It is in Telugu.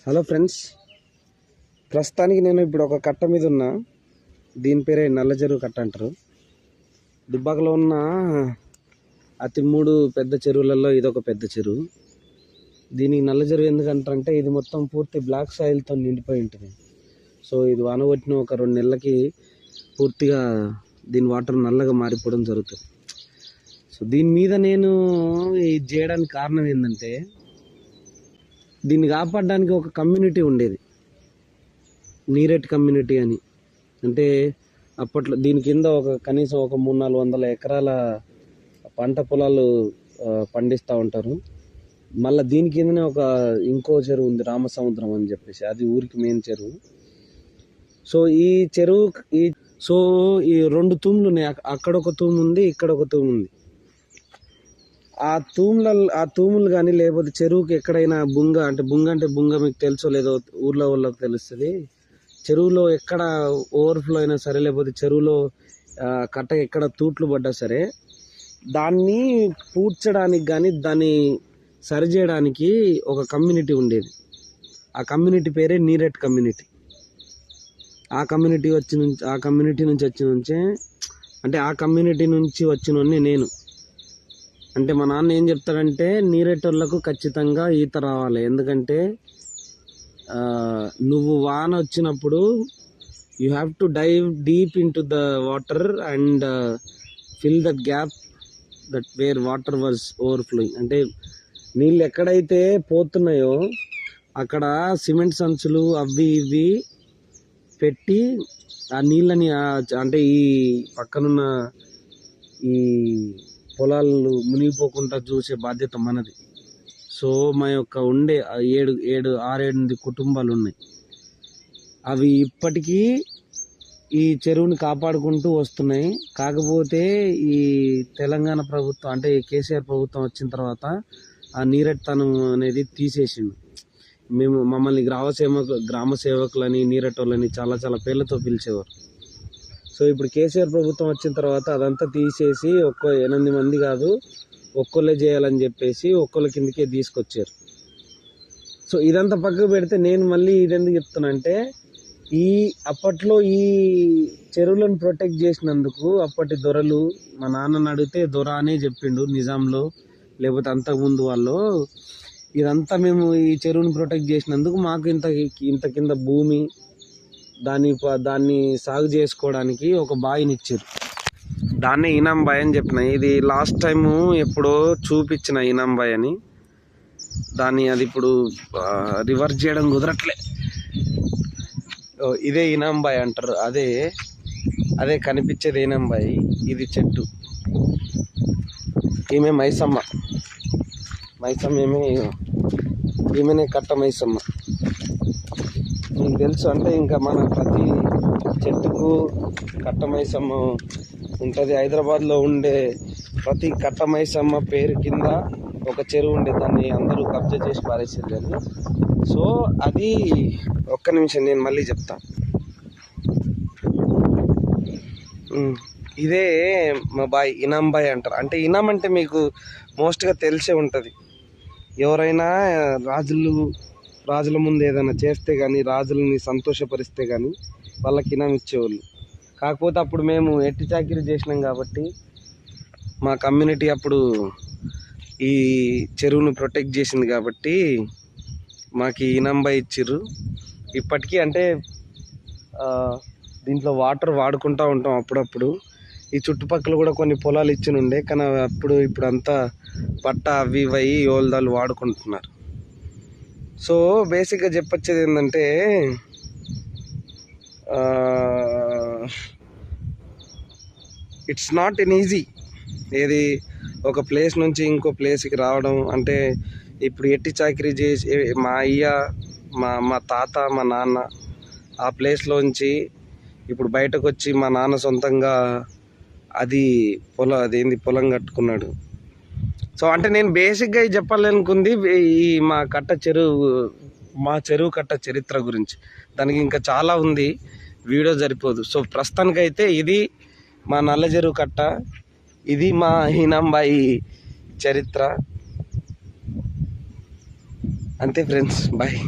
హలో ఫ్రెండ్స్, ప్రస్తుతానికి నేను ఇప్పుడు ఒక కట్ట మీద ఉన్నా. దీని పేరే నల్ల చెరువు కట్ట అంటారు. దుబ్బాకలో ఉన్న అతి 3 పెద్ద చెరువులలో ఇదొక పెద్ద చెరువు. దీనికి నల్ల చెరువు ఎందుకంటారంటే ఇది మొత్తం పూర్తి బ్లాక్ సాయిల్తో నిండిపోయి ఉంటుంది. సో ఇది వాన కొట్టిన ఒక 2 నెలలకి పూర్తిగా దీని వాటర్ నల్లగా మారిపోవడం జరుగుతుంది. సో దీని మీద నేను ఇది చేయడానికి కారణం ఏంటంటే, దీన్ని కాపాడడానికి ఒక కమ్యూనిటీ ఉండేది, నీరెట్ కమ్యూనిటీ అని. అంటే అప్పట్లో దీని కింద కనీసం ఒక 300-400 ఎకరాల పంట పొలాలు పండిస్తూ ఉంటారు. మళ్ళీ దీని కిందనే ఇంకో చెరువు ఉంది, రామసముద్రం అని చెప్పేసి, అది ఊరికి మెయిన్ చెరువు. సో ఈ చెరువు ఈ 2 తూములు ఉన్నాయి. అక్కడ ఒక తూము ఉంది, ఇక్కడ ఒక తూము ఉంది. ఆ తూములు కానీ లేకపోతే చెరువుకి ఎక్కడైనా బుంగ అంటే బుంగ మీకు తెలుసో లేదో ఊర్లో వాళ్ళకి తెలుస్తుంది. చెరువులో ఎక్కడ ఓవర్ఫ్లో అయినా సరే, లేకపోతే చెరువులో కట్ట ఎక్కడ తూట్లు పడ్డా సరే, దాన్ని పూడ్చడానికి కానీ దాన్ని సరిచేయడానికి ఒక కమ్యూనిటీ ఉండేది. ఆ కమ్యూనిటీ పేరే నీరెట్ కమ్యూనిటీ. ఆ కమ్యూనిటీ నుంచి వచ్చినోడిని నేను. అంటే మా నాన్న ఏం చెప్తాడంటే, నీరెటోళ్ళకు ఖచ్చితంగా ఈత రావాలి. ఎందుకంటే నువ్వు వాన వచ్చినప్పుడు you have to dive deep into the water and fill that gap that where water was overflowing. అంటే నీళ్ళు ఎక్కడైతే పోతున్నాయో అక్కడ సిమెంట్ సంచులు అవి ఇవి పెట్టి ఆ నీళ్ళని అంటే ఈ పక్కనున్న ఈ పొలాలు మునిగిపోకుండా చూసే బాధ్యత మనది. సో మా యొక్క ఉండే 6-8 కుటుంబాలు ఉన్నాయి. అవి ఇప్పటికీ ఈ చెరువుని కాపాడుకుంటూ వస్తున్నాయి. కాకపోతే ఈ తెలంగాణ ప్రభుత్వం అంటే కేసీఆర్ ప్రభుత్వం వచ్చిన తర్వాత ఆ నీరెట్టతనం అనేది తీసేసిండు. మమ్మల్ని గ్రామ సేవకులని, నీరెట్టోళ్ళని చాలా చాలా పేర్లతో పిలిచేవారు. సో ఇప్పుడు కేసీఆర్ ప్రభుత్వం వచ్చిన తర్వాత అదంతా తీసేసి 8 మంది కాదు, ఒక్కళ్ళే చేయాలని చెప్పేసి ఒక్కళ్ళ కిందకే తీసుకొచ్చారు. సో ఇదంతా పక్కకు పెడితే నేను మళ్ళీ ఇదెందుకు చెప్తున్నా అంటే, అప్పట్లో ఈ చెరువులను ప్రొటెక్ట్ చేసినందుకు అప్పటి దొరలు, మా నాన్నని అడిగితే దొర అనే చెప్పిండు నిజాంలో, లేకపోతే అంతకుముందు వాళ్ళు, ఇదంతా మేము ఈ చెరువుని ప్రొటెక్ట్ చేసినందుకు మాకు ఇంత కింద భూమి, దాన్ని సాగు చేసుకోవడానికి ఒక బావిని ఇచ్చారు. దాన్నే ఇనాం బాయ్ అని చెప్పిన. ఇది లాస్ట్ టైము ఎప్పుడో చూపించిన ఇనాం బాయ్ అని. అది ఇప్పుడు రివర్స్ చేయడం కుదరట్లే. ఇదే ఇనాం బాయ్ అంటారు. అదే కనిపించేది ఇనాం బాయ్. ఇది చెట్టు. ఈమె మైసమ్మ. ఈమెనే కట్ట మైసమ్మ. మీకు తెలుసు అంటే ఇంకా మన ప్రతి చెట్టుకు కట్ట మైసమ్మ ఉంటుంది. హైదరాబాద్లో ఉండే ప్రతి కట్ట మైసమ్మ పేరు కింద ఒక చెరువు ఉండే, దాన్ని అందరూ కబ్జా చేసి పారేసారు కానీ. సో అది ఒక్క నిమిషం నేను మళ్ళీ చెప్తా. ఇదే మా బాయ్, ఇనాం బాయ్ అంటారు. అంటే ఇనాం అంటే మీకు మోస్ట్గా తెలిసే ఉంటుంది. ఎవరైనా రాజుల ముందు ఏదైనా చేస్తే కానీ, రాజులని సంతోషపరిస్తే కానీ వాళ్ళకి ఇనాం ఇచ్చేవాళ్ళు. కాకపోతే అప్పుడు మేము ఎట్టి చాకిరీ చేసినాం కాబట్టి, మా కమ్యూనిటీ అప్పుడు ఈ చెరువును ప్రొటెక్ట్ చేసింది కాబట్టి మాకు ఇనాం బాయ్ ఇచ్చిర్రు. ఇప్పటికీ అంటే దీంట్లో వాటర్ వాడుకుంటూ ఉంటాం అప్పుడప్పుడు. ఈ చుట్టుపక్కల కూడా కొన్ని పొలాలు ఇచ్చినుండే, కానీ ఇప్పుడు అంతా పట్ట అవి ఇవి యోల్దాలు వాడుకుంటున్నారు. సో బేసిక్గా చెప్పొచ్చేది ఏంటంటే, ఇట్స్ నాట్ ఎన్ ఈజీ. ఏది ఒక ప్లేస్ నుంచి ఇంకో ప్లేస్కి రావడం అంటే, ఇప్పుడు ఎట్టి చాకరీ చేసి మా అయ్య, మా తాత, మా నాన్న ఆ ప్లేస్లోంచి ఇప్పుడు బయటకు వచ్చి మా నాన్న సొంతంగా పొలం కట్టుకున్నాడు. సో అంటే నేను బేసిక్గా చెప్పాలనుకుంది మా చెరువు కట్ట చరిత్ర గురించి. దానికి ఇంకా చాలా ఉంది, వీడియో సరిపోదు. సో ప్రస్తుతానికైతే ఇది మా నల్ల చెరువు కట్ట, ఇది మా ఇనాం బాయ్ చరిత్ర. అంతే ఫ్రెండ్స్, బాయ్.